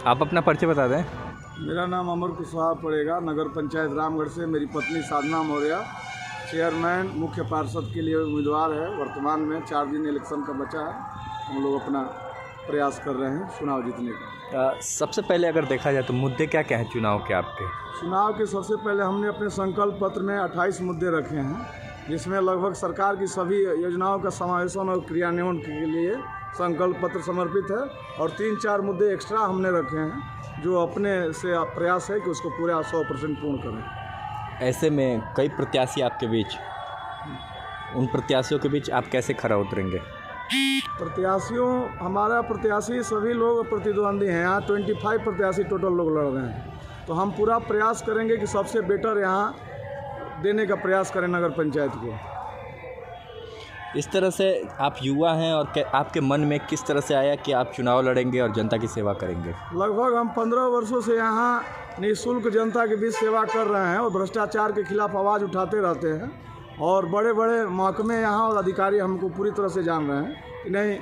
आप अपना परिचय बता दें। मेरा नाम अमर कुशवाहा पड़ेगा, नगर पंचायत रामगढ़ से। मेरी पत्नी साधना मौर्य चेयरमैन मुख्य पार्षद के लिए उम्मीदवार है। वर्तमान में 4 दिन इलेक्शन का बचा है, हम लोग अपना प्रयास कर रहे हैं चुनाव जीतने का। सबसे पहले अगर देखा जाए तो मुद्दे क्या क्या हैं चुनाव के आपके? चुनाव के सबसे पहले हमने अपने संकल्प पत्र में 28 मुद्दे रखे हैं, जिसमें लगभग सरकार की सभी योजनाओं का समावेशन और क्रियान्वयन के लिए संकल्प पत्र समर्पित है। और 3-4 मुद्दे एक्स्ट्रा हमने रखे हैं जो अपने से प्रयास है कि उसको पूरा 100% पूर्ण करें। ऐसे में कई प्रत्याशी आपके बीच, उन प्रत्याशियों के बीच आप कैसे खरा उतरेंगे? हमारा प्रत्याशी सभी लोग प्रतिद्वंदी हैं। यहाँ 25 प्रत्याशी टोटल लोग लड़ रहे हैं, तो हम पूरा प्रयास करेंगे कि सबसे बेटर यहाँ देने का प्रयास करें नगर पंचायत को। इस तरह से आप युवा हैं और आपके मन में किस तरह से आया कि आप चुनाव लड़ेंगे और जनता की सेवा करेंगे? लगभग हम 15 वर्षों से यहाँ निःशुल्क जनता के बीच सेवा कर रहे हैं और भ्रष्टाचार के खिलाफ आवाज़ उठाते रहते हैं। और बड़े बड़े महकमे यहाँ और अधिकारी हमको पूरी तरह से जान रहे हैं कि नहीं,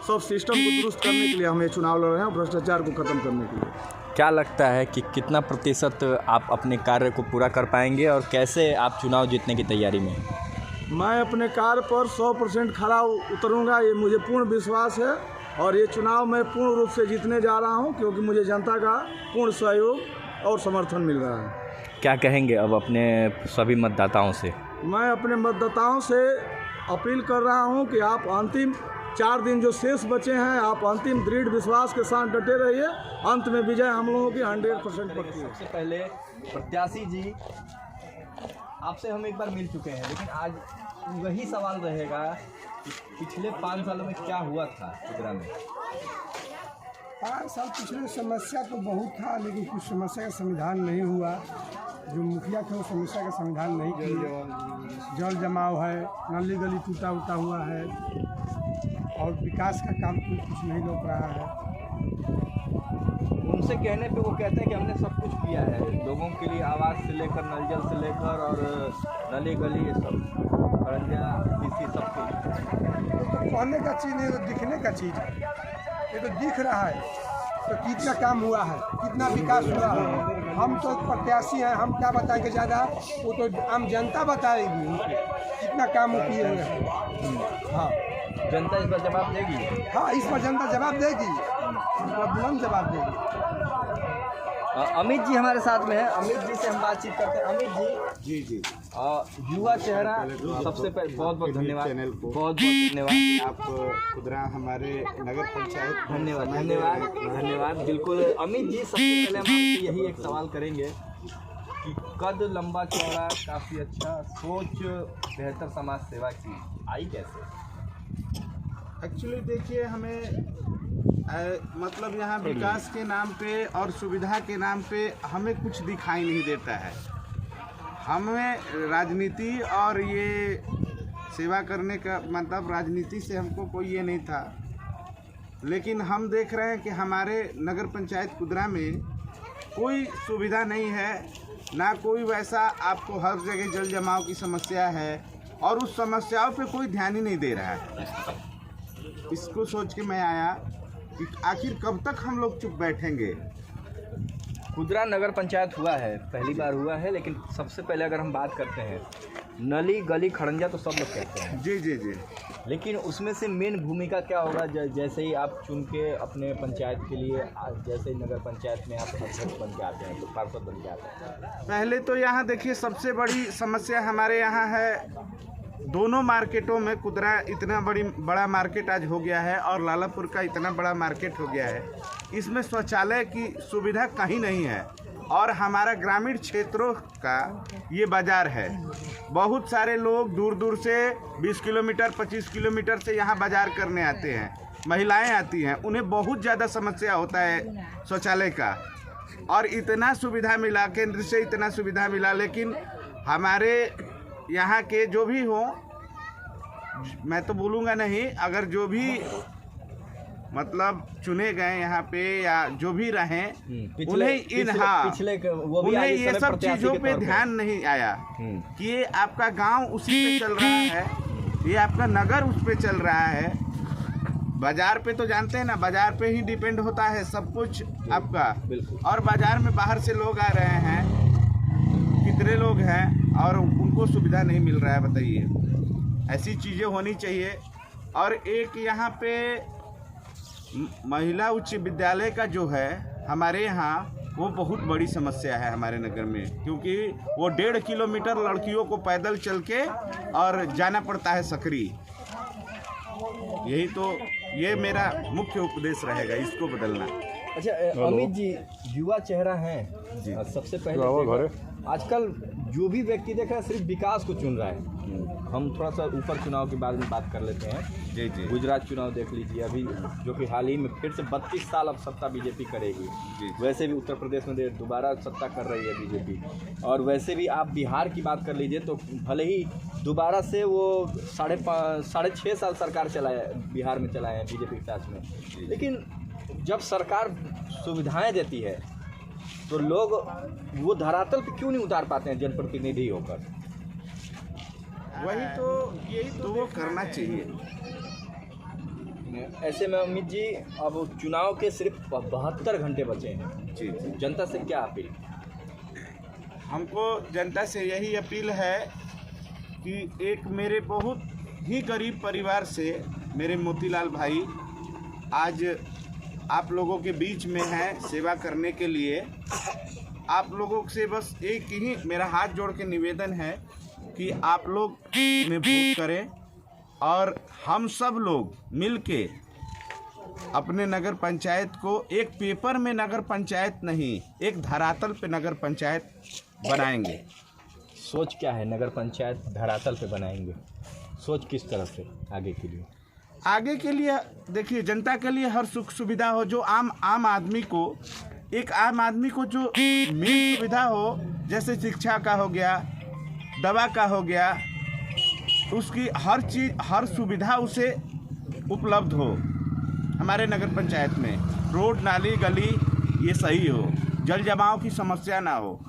सब सिस्टम को दुरुस्त करने के लिए हम ये चुनाव लड़ रहे हैं और भ्रष्टाचार को ख़त्म करने के लिए। क्या लगता है कि कितना प्रतिशत आप अपने कार्य को पूरा कर पाएंगे और कैसे आप चुनाव जीतने की तैयारी में? मैं अपने कार्य पर 100% खरा उतरूँगा, ये मुझे पूर्ण विश्वास है। और ये चुनाव मैं पूर्ण रूप से जीतने जा रहा हूँ, क्योंकि मुझे जनता का पूर्ण सहयोग और समर्थन मिल रहा है। क्या कहेंगे अब अपने सभी मतदाताओं से? मैं अपने मतदाताओं से अपील कर रहा हूं कि आप अंतिम 4 दिन जो शेष बचे हैं, आप अंतिम दृढ़ विश्वास के साथ डटे रहिए। अंत में विजय हम लोगों की 100% पक्की है। सबसे पहले प्रत्याशी जी, आपसे हम एक बार मिल चुके हैं, लेकिन आज वही सवाल रहेगा कि पिछले 5 सालों में क्या हुआ था खुदरा में? 5 साल पिछले समस्या तो बहुत था, लेकिन कुछ समस्या का समाधान नहीं हुआ। जो मुखिया थे वो समस्या का समाधान नहीं किए। जल जमाव है, नाली गली टूटा उटा हुआ है और विकास का काम कुछ नहीं लौट रहा है। उनसे कहने पे वो कहते हैं कि हमने सब कुछ किया है, लोगों के लिए आवास से लेकर नल जल से लेकर और नाली गली, ये सब खड़ंजा किसी सब कुछ। कहने का चीज़ नहीं, तो दिखने का चीज़ है। ये तो दिख रहा है तो कितना काम हुआ है, कितना विकास हुआ है। हम तो प्रत्याशी हैं, हम क्या बताएंगे ज़्यादा, वो तो आम जनता बताएगी उनको कितना काम किए हुए हैं। हाँ, जनता इस पर जवाब देगी। हाँ, इस पर जनता जवाब देगी, बुलंद जवाब देगी। अमित जी हमारे साथ में है, अमित जी से हम बातचीत करते हैं। अमित जी, जी युवा चेहरा, सबसे पहले बहुत बहुत धन्यवाद, बहुत बहुत धन्यवाद। आप खुदरा हमारे नगर पंचायत, धन्यवाद धन्यवाद धन्यवाद। बिल्कुल अमित जी, सबसे पहले हम आपसे यही एक सवाल करेंगे कि कद लंबा चौड़ा, काफ़ी अच्छा सोच, बेहतर समाज सेवा की आई कैसे? एक्चुअली देखिए, हमें मतलब यहाँ विकास के नाम पे और सुविधा के नाम पे हमें कुछ दिखाई नहीं देता है। हमें राजनीति और ये सेवा करने का मतलब, राजनीति से हमको कोई ये नहीं था। लेकिन हम देख रहे हैं कि हमारे नगर पंचायत कुदरा में कोई सुविधा नहीं है, ना कोई वैसा, आपको हर जगह जल जमाव की समस्या है और उस समस्याओं पे कोई ध्यान ही नहीं दे रहा है। इसको सोच के मैं आया कि आखिर कब तक हम लोग चुप बैठेंगे। खुदरा नगर पंचायत हुआ है, पहली बार हुआ है, लेकिन सबसे पहले अगर हम बात करते हैं, नली गली खड़ंजा तो सब लोग कहते हैं। जी जी जी। लेकिन उसमें से मेन भूमिका क्या होगा? जैसे ही आप चुन के अपने पंचायत के लिए, जैसे ही नगर पंचायत में आप अध्यक्ष बन के आते हैं तो पार्षद बन के आते हैं, पहले तो यहाँ देखिए, सबसे बड़ी समस्या हमारे यहाँ है, दोनों मार्केटों में कुदरा इतना बड़ा मार्केट आज हो गया है और लालापुर का इतना बड़ा मार्केट हो गया है, इसमें शौचालय की सुविधा कहीं नहीं है। और हमारा ग्रामीण क्षेत्रों का ये बाज़ार है, बहुत सारे लोग दूर दूर से 20 किलोमीटर 25 किलोमीटर से यहाँ बाज़ार करने आते हैं, महिलाएं आती हैं, उन्हें बहुत ज़्यादा समस्या होता है शौचालय का। और इतना सुविधा मिला, केंद्र से इतना सुविधा मिला, लेकिन हमारे यहाँ के जो भी हों, मैं तो बोलूँगा नहीं, अगर जो भी मतलब चुने गए यहाँ पे या जो भी रहें, उन्हें ये सब चीज़ों पे ध्यान नहीं आया कि ये आपका गांव उसी पे चल रहा है, ये आपका नगर उस पे चल रहा है। बाजार पे तो जानते हैं ना, बाजार पे ही डिपेंड होता है सब कुछ आपका। बिल्कुल। और बाजार में बाहर से लोग आ रहे हैं, कितने लोग हैं और उनको सुविधा नहीं मिल रहा है, बताइए। ऐसी चीज़ें होनी चाहिए। और एक यहाँ पे महिला उच्च विद्यालय का जो है हमारे यहाँ, वो बहुत बड़ी समस्या है हमारे नगर में, क्योंकि वो 1.5 किलोमीटर लड़कियों को पैदल चल के और जाना पड़ता है सकरी। यही तो, ये मेरा मुख्य उपदेश रहेगा, इसको बदलना। अच्छा अमित जी, युवा चेहरा हैं जी। सबसे पहले आजकल जो भी व्यक्ति देख रहा है सिर्फ विकास को चुन रहा है। हम थोड़ा सा ऊपर चुनाव के बारे में बात कर लेते हैं। जी जी गुजरात चुनाव देख लीजिए अभी, जो कि हाल ही में फिर से 32 साल अब सत्ता बीजेपी करेगी। जी। वैसे भी उत्तर प्रदेश में दोबारा सत्ता कर रही है बीजेपी। और वैसे भी आप बिहार की बात कर लीजिए तो भले ही दोबारा से वो 6.5 साल सरकार चलाए, बिहार में चलाए हैं बीजेपी के साथ में, लेकिन जब सरकार सुविधाएं देती है तो लोग वो धरातल पे क्यों नहीं उतार पाते हैं जनप्रतिनिधि होकर? वही तो, यही तो वो करना चाहिए। ऐसे में अमित जी अब चुनाव के सिर्फ 72 घंटे बचे हैं। जी जी। जनता से क्या अपील? हमको जनता से यही अपील है कि एक मेरे बहुत ही गरीब परिवार से मेरे मोतीलाल भाई आज आप लोगों के बीच में हैं सेवा करने के लिए। आप लोगों से बस एक ही मेरा हाथ जोड़ के निवेदन है कि आप लोग में वोट करें और हम सब लोग मिलके अपने नगर पंचायत को एक पेपर में नगर पंचायत नहीं, एक धरातल पे नगर पंचायत बनाएंगे। सोच क्या है? नगर पंचायत धरातल पे बनाएंगे, सोच किस तरह से आगे के लिए? आगे के लिए देखिए, जनता के लिए हर सुख सुविधा हो, जो आम आदमी को, एक आम आदमी को जो मेन सुविधा हो, जैसे शिक्षा का हो गया, दवा का हो गया, उसकी हर चीज़, हर सुविधा उसे उपलब्ध हो हमारे नगर पंचायत में। रोड नाली गली ये सही हो, जल जमाव की समस्या ना हो।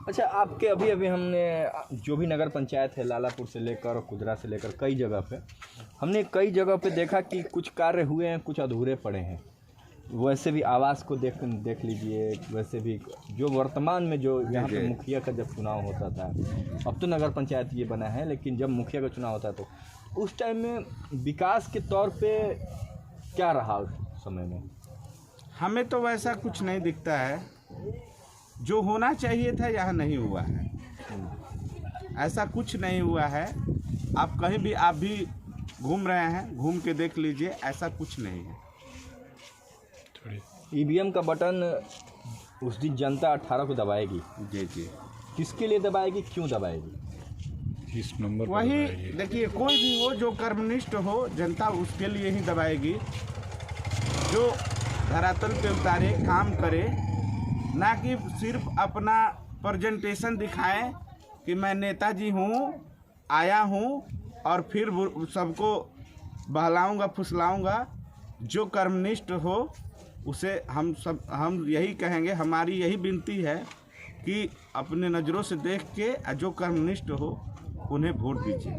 अच्छा, आपके अभी हमने जो भी नगर पंचायत है लालापुर से लेकर और कुदरा से लेकर कई जगह पे हमने कई जगह पे देखा कि कुछ कार्य हुए हैं, कुछ अधूरे पड़े हैं। वैसे भी आवास को देख लीजिए, वैसे भी जो वर्तमान में जो यहाँ पे मुखिया का जब चुनाव होता था, अब तो नगर पंचायत ये बना है, लेकिन जब मुखिया का चुनाव होता तो उस टाइम में विकास के तौर पे क्या रहा उस समय में? हमें तो वैसा कुछ नहीं दिखता है। जो होना चाहिए था यहाँ नहीं हुआ है, ऐसा कुछ नहीं हुआ है। आप कहीं भी, आप भी घूम रहे हैं, घूम के देख लीजिए, ऐसा कुछ नहीं है। ईवीएम का बटन उस दिन जनता 18 को दबाएगी। जी जी। किसके लिए दबाएगी, क्यों दबाएगी? इस नंबर वही देखिए, कोई भी हो जो कर्मनिष्ठ हो, जनता उसके लिए ही दबाएगी। जो धरातल पे उतारे, काम करे, ना कि सिर्फ अपना प्रेजेंटेशन दिखाएं कि मैं नेताजी हूँ, आया हूँ और फिर सबको बहलाऊंगा फुसलाऊंगा। जो कर्मनिष्ठ हो उसे हम यही कहेंगे, हमारी यही विनती है कि अपने नज़रों से देख के जो कर्मनिष्ठ हो उन्हें वोट दीजिए।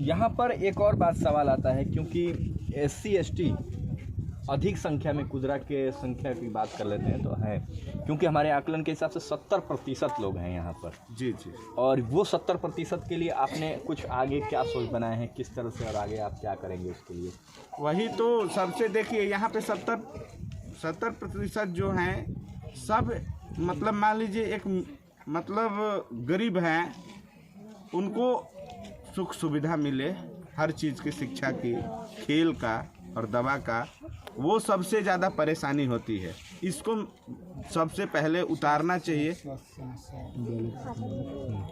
यहाँ पर एक और बात सवाल आता है, क्योंकि SC ST अधिक संख्या में, कुदरा के संख्या की बात कर लेते हैं तो है, क्योंकि हमारे आकलन के हिसाब से 70% लोग हैं यहाँ पर। जी जी। और वो 70% के लिए आपने कुछ आगे क्या सोच बनाए हैं, किस तरह से, और आगे आप क्या करेंगे उसके लिए? वही तो सबसे देखिए, यहाँ पे 70% जो हैं सब, मतलब मान लीजिए एक मतलब गरीब हैं, उनको सुख सुविधा मिले हर चीज़ की, शिक्षा की, खेल का और दवा का, वो सबसे ज़्यादा परेशानी होती है। इसको सबसे पहले उतारना चाहिए।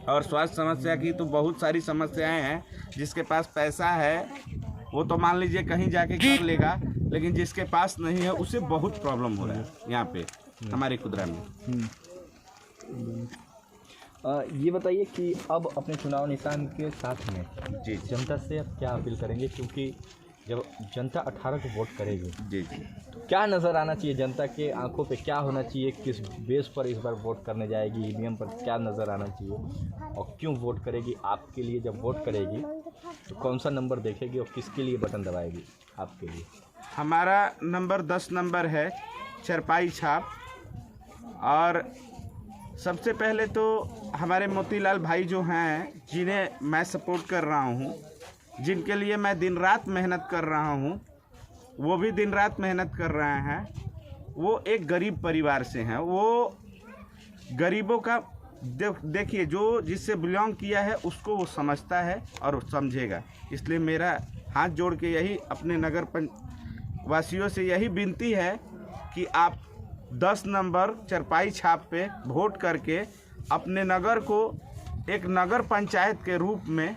और स्वास्थ्य समस्या की तो बहुत सारी समस्याएं हैं। जिसके पास पैसा है वो तो मान लीजिए कहीं जाके कर लेगा, लेकिन जिसके पास नहीं है उसे बहुत प्रॉब्लम हो रहा है यहाँ पे हमारे कुदरा में। ये बताइए कि अब अपने चुनाव निशान के साथ में जी जनता से अब क्या अपील करेंगे, क्योंकि जब जनता 18 को वोट करेगी जी जी। तो क्या नज़र आना चाहिए जनता के आंखों पे, क्या होना चाहिए, किस बेस पर इस बार वोट करने जाएगी, ईवीएम पर क्या नज़र आना चाहिए और क्यों वोट करेगी? आपके लिए जब वोट करेगी तो कौन सा नंबर देखेगी और किसके लिए बटन दबाएगी आपके लिए? हमारा नंबर 10 नंबर है, चरपाई छाप। और सबसे पहले तो हमारे मोतीलाल भाई जो हैं, जिन्हें मैं सपोर्ट कर रहा हूँ, जिनके लिए मैं दिन रात मेहनत कर रहा हूँ, वो भी दिन रात मेहनत कर रहे हैं। वो एक गरीब परिवार से हैं। वो गरीबों का देखिए, जो जिससे बिलोंग किया है उसको वो समझता है और समझेगा। इसलिए मेरा हाथ जोड़ के यही अपने नगर वासियों से यही विनती है कि आप 10 नंबर चरपाई छाप पे वोट करके अपने नगर को एक नगर पंचायत के रूप में